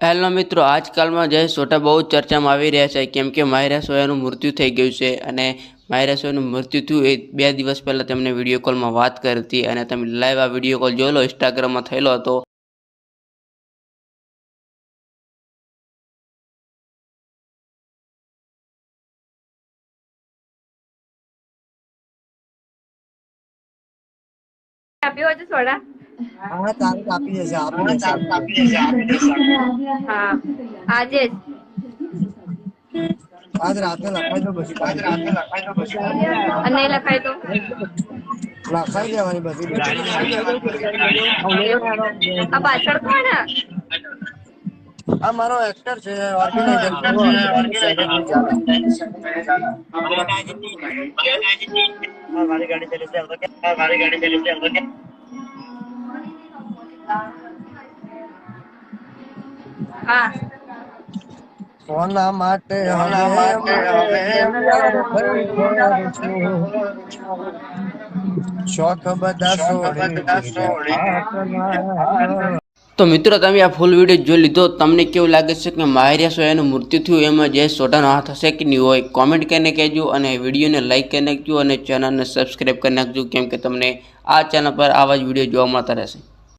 Hello મિત્રો, આજકાલમાં જયેશ સોઢા બહુ ચર્ચામાં આવી રહ્યા છે કેમ કે માહિરા સોયાનું મૃત્યુ થઈ ગયું છે અને માહિરા સોયાનું મૃત્યુ થયું એ 2 દિવસ પહેલાં તેમને વિડીયો કોલમાં વાત કરી હતી અને તમે લાઈવ આ વિડીયો કોલ જોઈ લો, ઇન્સ્ટાગ્રામમાં થયેલો હતો. આપ્યો છે સોડા. હા તારીખ આપી દેશે હા આજે આજ રાતે લખાઈ દો પછી અને નહીં લખાય તો લખાઈ દેવાની બધી આ પાછળ કોણ હે? આ મારો એક્ટર છે ઓર્ગેનાઇઝર મારી ગાડી ચલી છે હા કોના માટે શોખ બધા તો મિત્રો, તમે આ ફૂલ વિડીયો જોઈ લીધો. તમને કેવું લાગે છે કે માહિરા સોયાનું મૃત્યુ થયું એમાં જયેશ સોઢાનો હાથ હશે કે નહીં હોય? કોમેન્ટ કરીને કહેજો અને વિડીયોને લાઇક કરી નાખજો અને ચેનલને સબસ્ક્રાઈબ કરી નાખજો કેમ કે તમને આ ચેનલ પર આવા જ વિડીયો જોવા મળતા રહેશે.